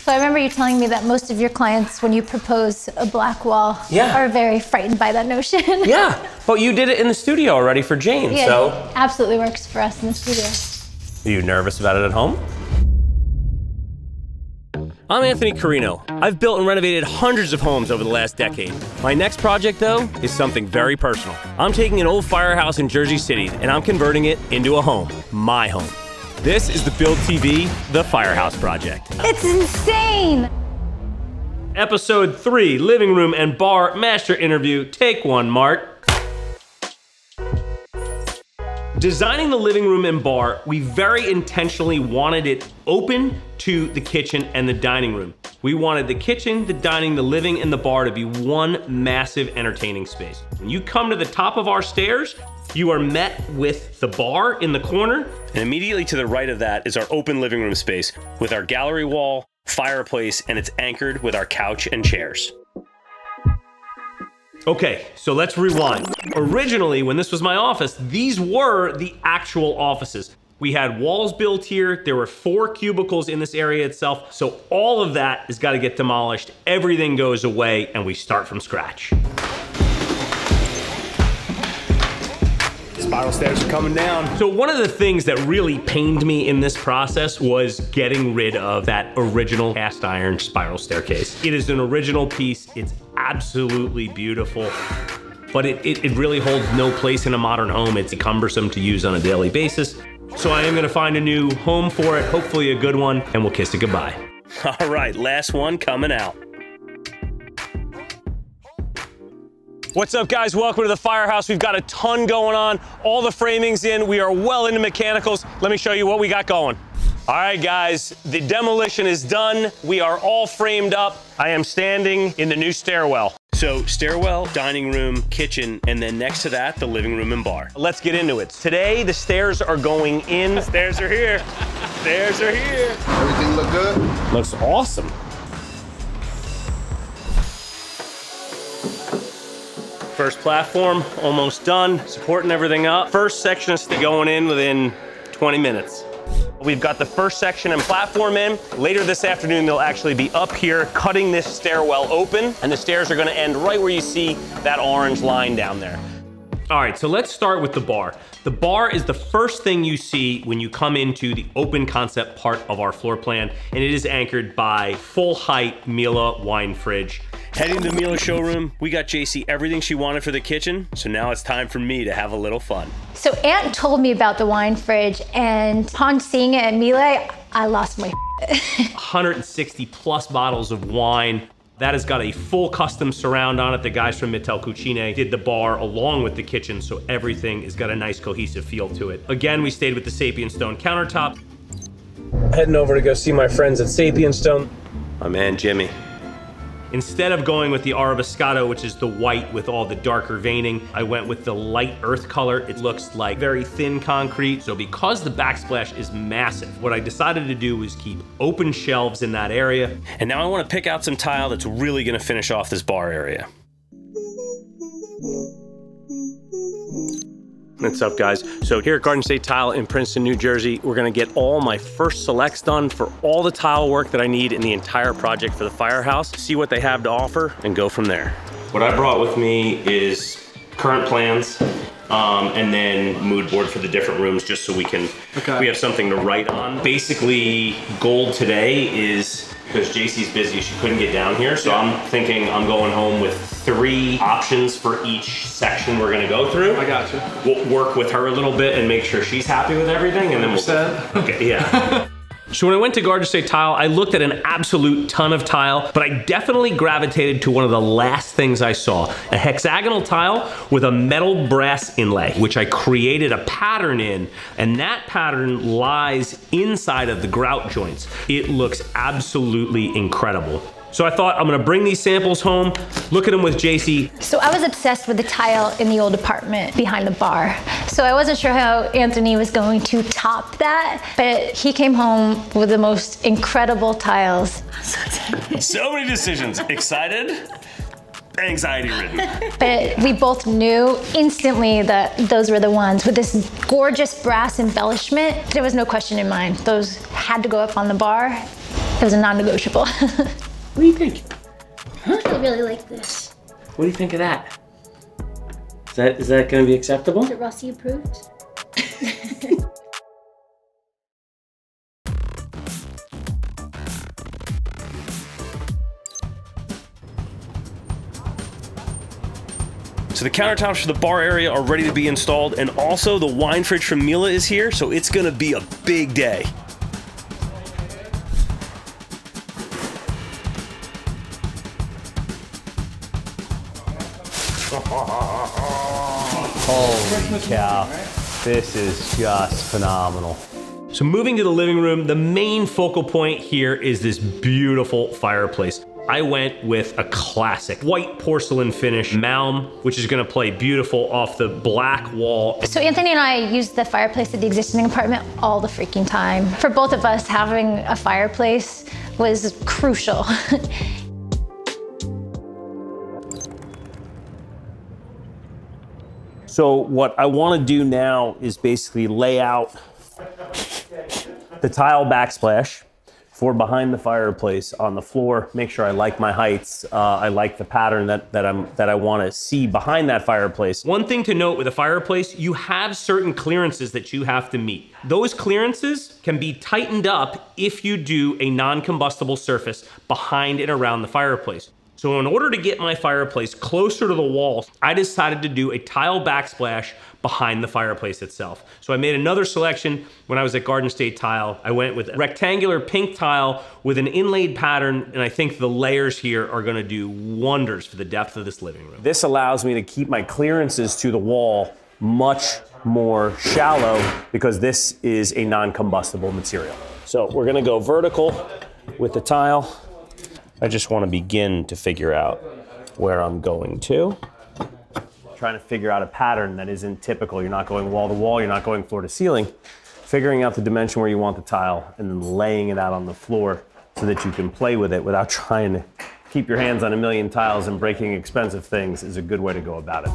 So I remember you telling me that most of your clients, when you propose a black wall, are very frightened by that notion. Yeah, but you did it in the studio already for Jane, yeah, so. It absolutely works for us in the studio. Are you nervous about it at home? I'm Anthony Carino. I've built and renovated hundreds of homes over the last decade. My next project, though, is something very personal. I'm taking an old firehouse in Jersey City, and I'm converting it into a home, my home. This is the Build TV, the Firehouse Project. It's insane! Episode 3, Living Room and Bar Master Interview. Take one, Mart. Designing the living room and bar, we very intentionally wanted it open to the kitchen and the dining room. We wanted the kitchen, the dining, the living, and the bar to be one massive entertaining space. When you come to the top of our stairs, you are met with the bar in the corner, and immediately to the right of that is our open living room space with our gallery wall, fireplace, and it's anchored with our couch and chairs. Okay, so let's rewind. Originally, when this was my office, these were the actual offices. We had walls built here. There were 4 cubicles in this area itself. So all of that has got to get demolished. Everything goes away and we start from scratch. Spiral stairs are coming down. So one of the things that really pained me in this process was getting rid of that original cast iron spiral staircase. It is an original piece. It's absolutely beautiful, but it really holds no place in a modern home. It's cumbersome to use on a daily basis. So I am gonna find a new home for it, hopefully a good one, and we'll kiss it goodbye. All right, last one coming out. What's up, guys? Welcome to the Firehouse. We've got a ton going on. All the framing's in. We are well into mechanicals. Let me show you what we got going. All right, guys, the demolition is done. We are all framed up. I am standing in the new stairwell. So stairwell, dining room, kitchen, and then next to that, the living room and bar. Let's get into it. Today, the stairs are going in. The stairs are here. Stairs are here. Everything look good? Looks awesome. First platform, almost done. Supporting everything up. First section is going in within 20 minutes. We've got the first section and platform in. Later this afternoon, they'll actually be up here cutting this stairwell open, and the stairs are gonna end right where you see that orange line down there. All right, so let's start with the bar. The bar is the first thing you see when you come into the open concept part of our floor plan, and it is anchored by full height Miele wine fridge. Heading to the Miele showroom, we got Jacey everything she wanted for the kitchen, so now it's time for me to have a little fun. So Aunt told me about the wine fridge, and upon seeing it at Miele, I lost my 160 plus bottles of wine. That has got a full custom surround on it. The guys from Mittel Cucine did the bar along with the kitchen, so everything has got a nice cohesive feel to it. Again, we stayed with the Sapien Stone countertop. Heading over to go see my friends at Sapien Stone. My man, Jimmy. Instead of going with the Arabescato, which is the white with all the darker veining, I went with the light earth color. It looks like very thin concrete. So because the backsplash is massive, what I decided to do was keep open shelves in that area. And now I want to pick out some tile that's really gonna finish off this bar area. What's up, guys? So here at Garden State Tile in Princeton, New Jersey, we're gonna get all my first selects done for all the tile work that I need in the entire project for the Firehouse, see what they have to offer, and go from there. What I brought with me is current plans, and then mood board for the different rooms, just so we have something to write on. Basically, gold today is, because Jacey's busy, she couldn't get down here, so I'm thinking I'm going home with 3 options for each section we're gonna go through. I got you. We'll work with her a little bit and make sure she's happy with everything, and then we'll... Okay, yeah. So when I went to Garden State Tile, I looked at an absolute ton of tile, but I definitely gravitated to one of the last things I saw, a hexagonal tile with a metal brass inlay, which I created a pattern in, and that pattern lies inside of the grout joints. It looks absolutely incredible. So I thought I'm gonna bring these samples home, look at them with Jacey. So I was obsessed with the tile in the old apartment behind the bar. So I wasn't sure how Anthony was going to top that, but he came home with the most incredible tiles. So many decisions. Excited? Anxiety ridden. But we both knew instantly that those were the ones with this gorgeous brass embellishment. There was no question in mind. Those had to go up on the bar. It was a non-negotiable. What do you think? Huh? I really like this. What do you think of that? Is that going to be acceptable? Is it Rossi approved? So the countertops for the bar area are ready to be installed, and also the wine fridge from Mila is here, so it's gonna be a big day. Holy cow, this is just phenomenal. So moving to the living room, the main focal point here is this beautiful fireplace. I went with a classic white porcelain finish Mgmt, which is gonna play beautiful off the black wall. So Anthony and I used the fireplace at the existing apartment all the freaking time. For both of us, having a fireplace was crucial. So what I wanna do now is basically lay out the tile backsplash for behind the fireplace on the floor, make sure I like my heights, I like the pattern that I wanna see behind that fireplace. One thing to note with a fireplace, you have certain clearances that you have to meet. Those clearances can be tightened up if you do a non-combustible surface behind and around the fireplace. So in order to get my fireplace closer to the wall, I decided to do a tile backsplash behind the fireplace itself. So I made another selection when I was at Garden State Tile. I went with a rectangular pink tile with an inlaid pattern, and I think the layers here are gonna do wonders for the depth of this living room. This allows me to keep my clearances to the wall much more shallow because this is a non-combustible material. So we're gonna go vertical with the tile. I just want to begin to figure out where I'm going to. Trying to figure out a pattern that isn't typical. You're not going wall to wall, you're not going floor to ceiling. Figuring out the dimension where you want the tile and then laying it out on the floor so that you can play with it without trying to keep your hands on a million tiles and breaking expensive things is a good way to go about it.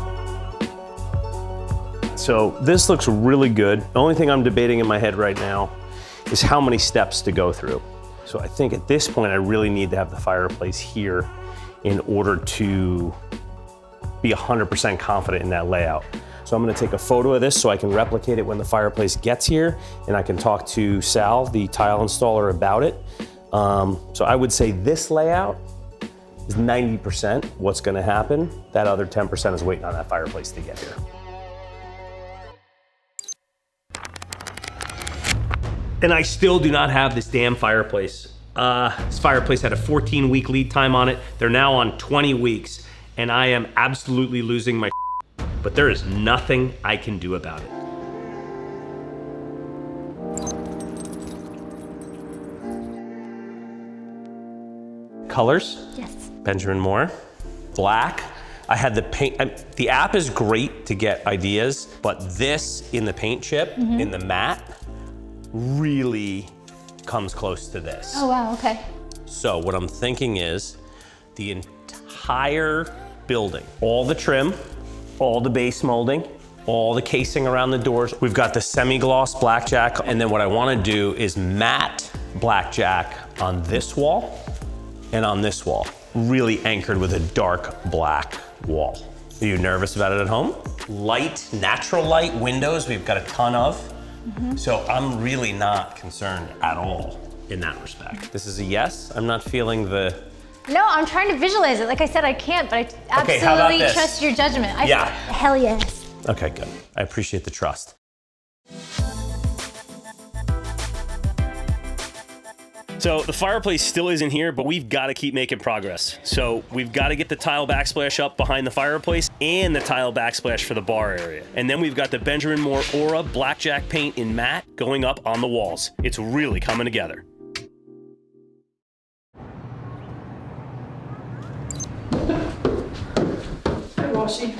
So this looks really good. The only thing I'm debating in my head right now is how many steps to go through. So I think at this point, I really need to have the fireplace here in order to be 100% confident in that layout. So I'm gonna take a photo of this so I can replicate it when the fireplace gets here, and I can talk to Sal, the tile installer, about it. So I would say this layout is 90% what's gonna happen. That other 10% is waiting on that fireplace to get here. And I still do not have this damn fireplace. This fireplace had a 14-week lead time on it. They're now on 20 weeks, and I am absolutely losing my but there is nothing I can do about it. Colors? Yes. Benjamin Moore. Black. I had the paint, the app is great to get ideas, but this in the paint chip, in the matte, really comes close to this. Oh wow, okay. So what I'm thinking is the entire building, all the trim, all the base molding, all the casing around the doors. We've got the semi-gloss blackjack, and then what I wanna do is matte blackjack on this wall and on this wall, really anchored with a dark black wall. Are you nervous about it at home? Light, natural light windows, we've got a ton of. So I'm really not concerned at all in that respect. This is a yes. I'm not feeling the... No, I'm trying to visualize it. Like I said, I can't, but I Okay, how about absolutely this? trust your judgment. Yeah. Hell yes. Okay, good. I appreciate the trust. So the fireplace still isn't here, but we've got to keep making progress. So we've got to get the tile backsplash up behind the fireplace and the tile backsplash for the bar area. And then we've got the Benjamin Moore Aura blackjack paint in matte going up on the walls. It's really coming together. Hi, Rossi.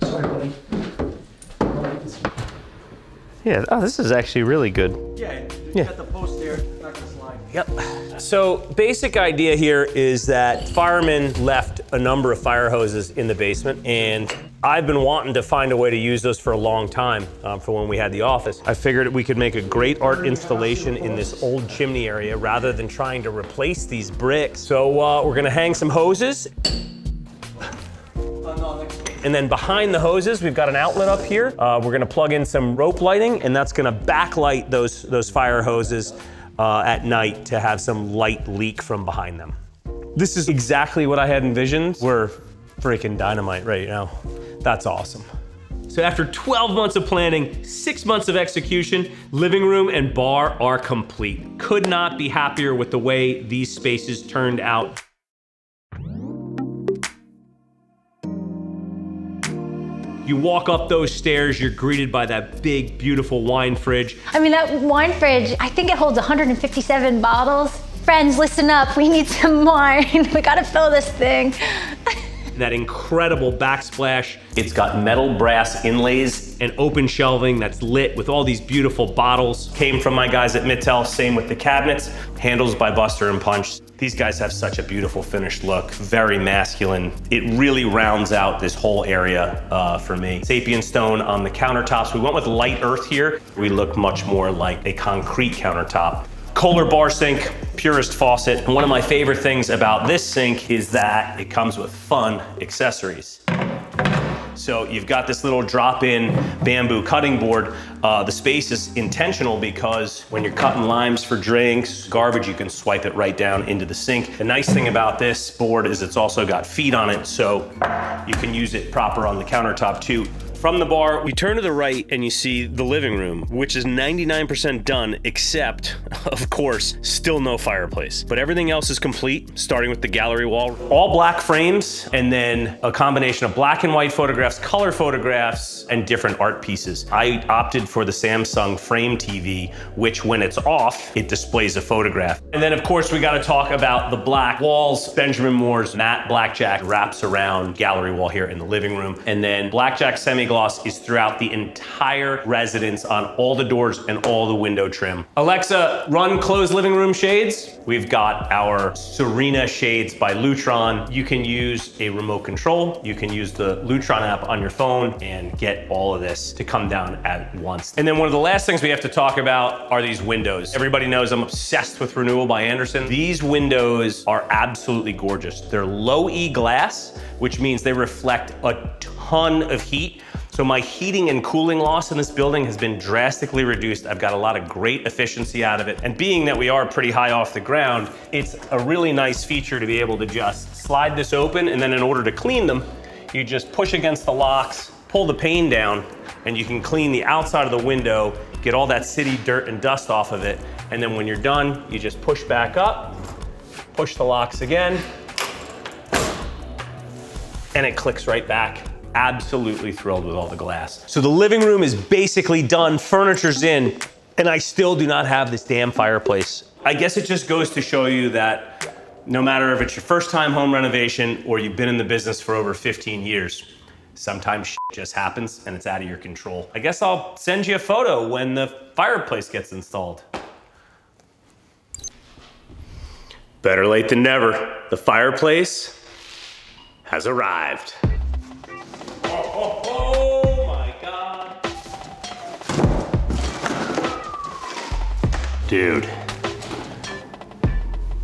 Sorry, buddy. Yeah, oh, this is actually really good. Yeah, you got the post there, not the slide. Yep. So basic idea here is that firemen left a number of fire hoses in the basement, and I've been wanting to find a way to use those for a long time, for when we had the office. I figured we could make a great art installation in this old chimney area rather than trying to replace these bricks. So we're gonna hang some hoses. And then behind the hoses, we've got an outlet up here. We're gonna plug in some rope lighting, and that's gonna backlight those fire hoses at night to have some light leak from behind them. This is exactly what I had envisioned. We're freaking dynamite right now. That's awesome. So after 12 months of planning, 6 months of execution, living room and bar are complete. Could not be happier with the way these spaces turned out. You walk up those stairs, you're greeted by that big, beautiful wine fridge. I mean, that wine fridge, I think it holds 157 bottles. Friends, listen up, we need some wine. We gotta fill this thing. That incredible backsplash. It's got metal brass inlays and open shelving that's lit with all these beautiful bottles. Came from my guys at Mittel, same with the cabinets. Handles by Buster and Punch. These guys have such a beautiful finished look, very masculine. It really rounds out this whole area for me. Sapien stone on the countertops. We went with light earth here. We look much more like a concrete countertop. Kohler bar sink, purest faucet. And one of my favorite things about this sink is that it comes with fun accessories. So you've got this little drop-in bamboo cutting board. The space is intentional because when you're cutting limes for drinks, garbage, you can swipe it right down into the sink. The nice thing about this board is it's also got feet on it, so you can use it proper on the countertop too. From the bar, we turn to the right and you see the living room, which is 99% done, except, of course, still no fireplace. But everything else is complete, starting with the gallery wall. All black frames, and then a combination of black and white photographs, color photographs, and different art pieces. I opted for the Samsung Frame TV, which when it's off, it displays a photograph. And then of course, we gotta talk about the black walls. Benjamin Moore's matte blackjack wraps around gallery wall here in the living room. And then blackjack semi-gloss is throughout the entire residence on all the doors and all the window trim. Alexa, run closed living room shades. We've got our Serena shades by Lutron. You can use a remote control. You can use the Lutron app on your phone and get all of this to come down at once. And then one of the last things we have to talk about are these windows. Everybody knows I'm obsessed with Renewal by Andersen. These windows are absolutely gorgeous. They're low E glass, which means they reflect a ton of heat. So my heating and cooling loss in this building has been drastically reduced. I've got a lot of great efficiency out of it. And being that we are pretty high off the ground, it's a really nice feature to be able to just slide this open, and then in order to clean them, you just push against the locks, pull the pane down, and you can clean the outside of the window, get all that city dirt and dust off of it. And then when you're done, you just push back up, push the locks again, and it clicks right back. Absolutely thrilled with all the glass. So the living room is basically done, furniture's in, and I still do not have this damn fireplace. I guess it just goes to show you that no matter if it's your first time home renovation or you've been in the business for over 15 years, sometimes shit just happens and it's out of your control. I guess I'll send you a photo when the fireplace gets installed. Better late than never. The fireplace has arrived. Oh my God. Dude,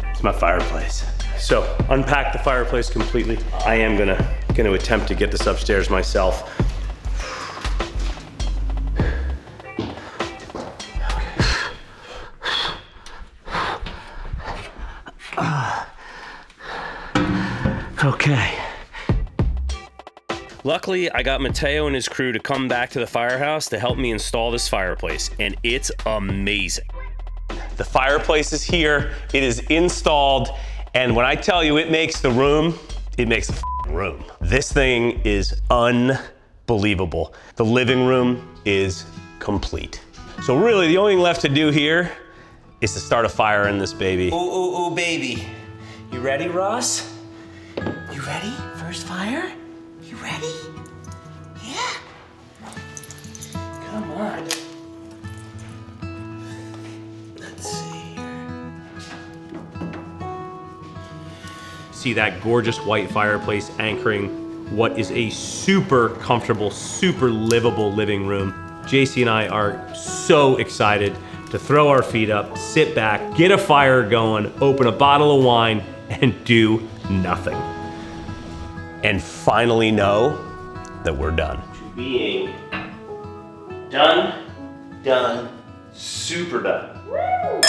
it's my fireplace. So, unpack the fireplace completely. I am gonna attempt to get this upstairs myself. Okay. Luckily, I got Mateo and his crew to come back to the firehouse to help me install this fireplace, and it's amazing. The fireplace is here, it is installed, and when I tell you it makes the room, it makes the room. This thing is unbelievable. The living room is complete. So really, the only thing left to do here is to start a fire in this baby. Ooh, ooh, ooh, baby. You ready, Ross? You ready? First fire? You ready? Yeah. Come on. Let's see here. See that gorgeous white fireplace anchoring what is a super comfortable, super livable living room. Jacey and I are so excited to throw our feet up, sit back, get a fire going, open a bottle of wine, and do nothing. And finally know that we're done. Being done, super done. Woo!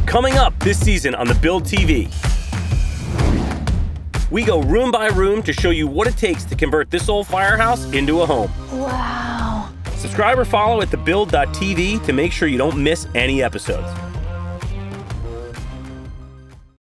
Coming up this season on the Build TV, we go room by room to show you what it takes to convert this old firehouse into a home. Wow. Subscribe or follow at thebuild.tv to make sure you don't miss any episodes.